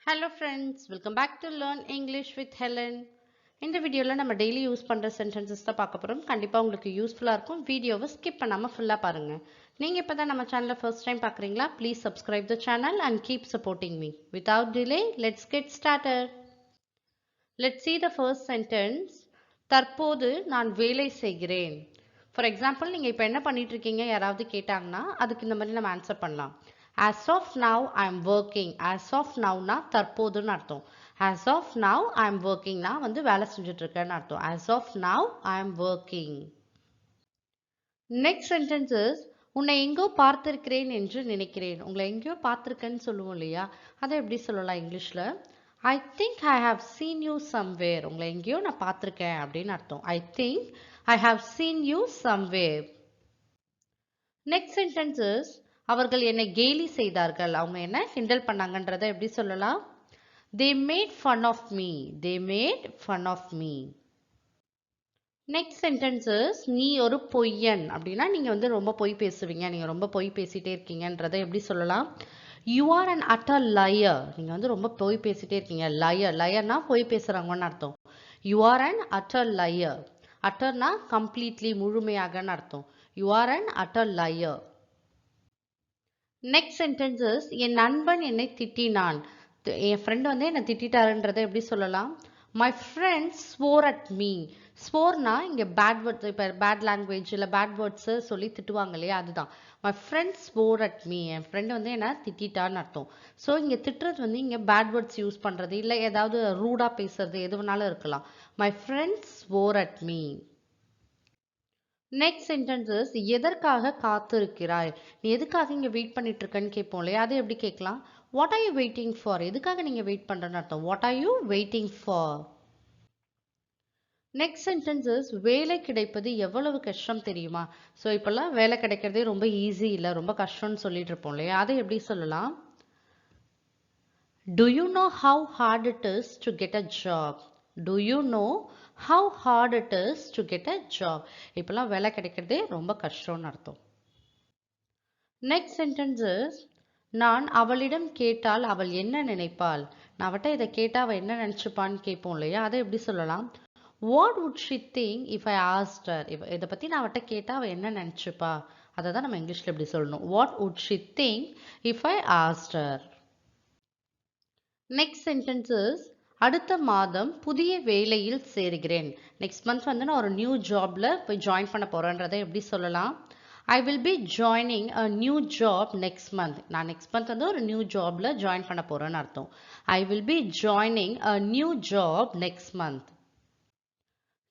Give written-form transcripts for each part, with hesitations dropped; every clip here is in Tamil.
Hello friends, welcome back to Learn English with Helen. இந்த வீடியோல நம்ம டெய்லி யூஸ் பண்ற சென்டென்சஸ் தான் பார்க்க போறோம். கண்டிப்பா உங்களுக்கு யூஸ்ஃபுல்லா இருக்கும். வீடியோவை ஸ்கிப் பண்ணாம ஃபுல்லா பாருங்க. நீங்க இப்பதான் நம்ம சேனலை ஃபர்ஸ்ட் டைம் பார்க்கறீங்களா? Please subscribe the channel and keep supporting me. Without delay, let's get started. Let's see the first sentence. தற்போது நான் வேலை செய்கிறேன். ஃபார் எக்ஸாம்பிள் நீங்க இப்போ என்ன பண்ணிட்டு இருக்கீங்க யாராவது கேட்டாங்கன்னா அதுக்கு இந்த மாதிரி நம்ம ஆன்சர் பண்ணலாம். As of now I am working. As of nowனா தற்போதுன்னு அர்த்தம். As of now I am workingனா வந்து வேலை செஞ்சுட்டு இருக்கேன்னு அர்த்தம். As of now I am working. Next sentence is உன்னை எங்கோ பார்த்திருக்கிறேன் என்று நினைக்கிறேன். உங்களை எங்கேயோ பார்த்திருக்கேன்னு சொல்லுவோம் இல்லையா? அதை எப்படி சொல்லலாம் இங்கிலீஷ்ல? I think I have seen you somewhere. உங்களை எங்கேயோ நான் பார்த்திருக்கேன் அப்படின்னு அர்த்தம். I think I have seen you somewhere. Next sentence is அவர்கள் என்னை கேலி செய்தார்கள். அவங்க என்ன கிண்டல் பண்ணாங்கன்றதை எப்படி சொல்லலாம்? They made fun of me. They made fun of me. Next sentence is நீ ஒரு பொய்யன் அப்படின்னா நீங்க வந்து ரொம்ப பொய் பேசுவீங்க, நீங்க ரொம்ப பொய் பேசிட்டே இருக்கீங்கன்றதை எப்படி சொல்லலாம்? You are an utter liar. நீங்க வந்து ரொம்ப பொய் பேசிட்டே இருக்கீங்க. Liar. Liarனா பொய் பேசுறாங்கன்னு அர்த்தம். You are an utter liar. Utterனா completely முழுமையாகன்னு அர்த்தம். You are an utter liar. Next sentence is என் நண்பன் என்னை திட்டினான். என் ஃப்ரெண்ட் வந்து என்னை திட்டாருன்றதை எப்படி சொல்லலாம்? My friend swore at me. ஸ்வோர்னா இங்கே பேட் வேர்ட்ஸ், இப்போ பேட் லாங்குவேஜ் இல்லை பேட் வேர்ட்ஸு சொல்லி திட்டுவாங்க இல்லையா, அதுதான். My friend swore at me. என் ஃப்ரெண்டு வந்து என்ன திட்டான்னு அர்த்தம். ஸோ இங்கே திட்டுறது வந்து இங்கே பேட் வேர்ட்ஸ் யூஸ் பண்ணுறது இல்லை ஏதாவது ரூடாக பேசுறது எது வேணாலும் இருக்கலாம். My friend swore at me. Next sentences எதற்காக காத்திருக்கிறாய். நீ எதுக்காக இங்கே வெயிட் பண்ணிட்டு இருக்கன்னு கேட்போம் இல்லையா, அதை எப்படி கேட்கலாம்? What are you waiting for. எதுக்காக நீங்கள் வெயிட் பண்ணுறன்னு அர்த்தம். What are you waiting for. Next sentences வேலை கிடைப்பது எவ்வளவு கஷ்டம் தெரியுமா. ஸோ இப்போல்லாம் வேலை கிடைக்கிறதே ரொம்ப ஈஸி இல்லை, ரொம்ப கஷ்டம்னு சொல்லிட்டு இருப்போம் இல்லையா, அதை எப்படி சொல்லலாம்? Do you know how hard it is to get a job? Do you know how hard it is to get a job? இப்போல்லாம் வேலை கிடைக்கிறதே ரொம்ப கஷ்டம்னு அர்த்தம். நெக்ஸ்ட் சென்டென்சஸ் நான் அவளிடம் கேட்டால் அவள் என்ன நினைப்பாள். நான் அவட்ட இதை கேட்டால் அவள் என்ன நினைச்சுப்பான்னு கேட்போம் இல்லையா, அதை எப்படி சொல்லலாம்? What would she think if I asked her? இதை பற்றி நான் அவட்ட கேட்டால் அவள் என்ன நினைச்சுப்பா. அதை தான் நம்ம இங்கிலீஷில் எப்படி சொல்லணும்? What would she think if I asked her? Next sentences அடுத்த மாதம் புதிய வேலையில் சேருகிறேன். நெக்ஸ்ட் மந்த் வந்து நான் ஒரு நியூ ஜாப்ல போய் ஜாயின் பண்ண போறேன்றதை எப்படி சொல்லலாம்? I will be joining a new job next month. நான் நெக்ஸ்ட் மந்த் வந்து ஒரு நியூ ஜாப்ல ஜாயின் பண்ண போறேன்னு அர்த்தம். I will be joining a new job next month.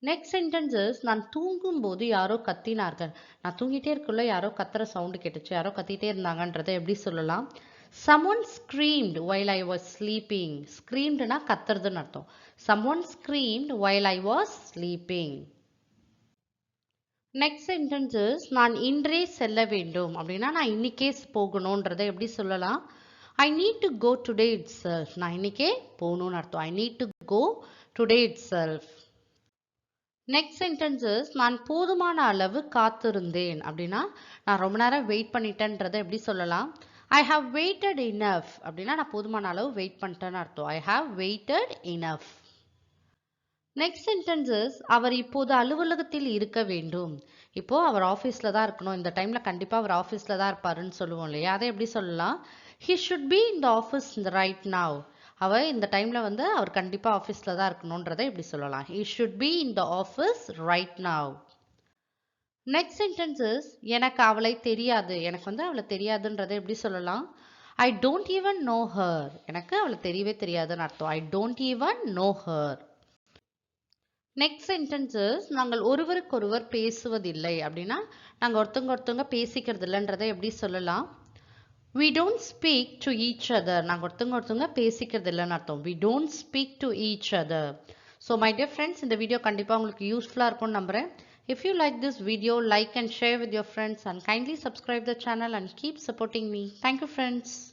Next sentences நான் தூங்கும் போது யாரோ கத்தினார்கள். நான் தூங்கிட்டே இருக்குள்ள யாரோ கத்துற சவுண்டு கேட்டுச்சு, யாரோ கத்திட்டே இருந்தாங்கன்றதை எப்படி சொல்லலாம்? Someone screamed while I was sleeping. Screamedனா கத்துறதுன்னு அர்த்தம். Someone screamed while I was sleeping. Next sentences நான் இன்றே செல்ல வேண்டும் அப்படின்னா நான் இன்னைக்கே போகணுன்றதை எப்படி சொல்லலாம்? I need to go today itself. நான் இன்னைக்கே போகணும்னு அர்த்தம். I need to go today itself. Next sentences நான் போதுமான அளவு காத்திருந்தேன் அப்படின்னா நான் ரொம்ப நேரம் வெயிட் பண்ணிட்டேன்றதை எப்படி சொல்லலாம்? I have waited enough அப்படின்னா நான் போதுமான அளவு வெயிட் பண்ணிட்டேன்னு அர்த்தம். I have waited enough. Next sentences அவர் இப்போது அலுவலகத்தில் இருக்க வேண்டும். இப்போ அவர் ஆஃபீஸில் தான் இருக்கணும், இந்த டைமில் கண்டிப்பாக அவர் ஆஃபீஸில் தான் இருப்பாருன்னு சொல்லுவோம் இல்லையா, அதை எப்படி சொல்லலாம்? He should be in the office right now. அவர் இந்த டைமில் வந்து அவர் கண்டிப்பாக ஆஃபீஸில் தான் இருக்கணுன்றதை எப்படி சொல்லலாம்? He should be in the office right now. Next sentences எனக்கு அவளை தெரியாது. எனக்கு வந்து அவளை தெரியாதுன்றதை எப்படி சொல்லலாம்? I don't even know her. எனக்கு அவளை தெரியவே தெரியாதுன்னு அர்த்தம். I don't even know her. Next sentences நாங்கள் ஒருவருக்கொருவர் பேசுவதில்லை அப்படின்னா நாங்கள் ஒருத்தவங்க பேசிக்கிறது இல்லைன்றதை எப்படி சொல்லலாம்? We don't speak to each other. நாங்கள் ஒருத்தவங்க பேசிக்கிறது இல்லைன்னு அர்த்தம். We don't speak to each other. So my dear friends, இந்த வீடியோ கண்டிப்பாக உங்களுக்கு யூஸ்ஃபுல்லாக இருக்கும்னு நம்புகிறேன். If you like this video, like and share with your friends and kindly subscribe the channel and keep supporting me. Thank you friends.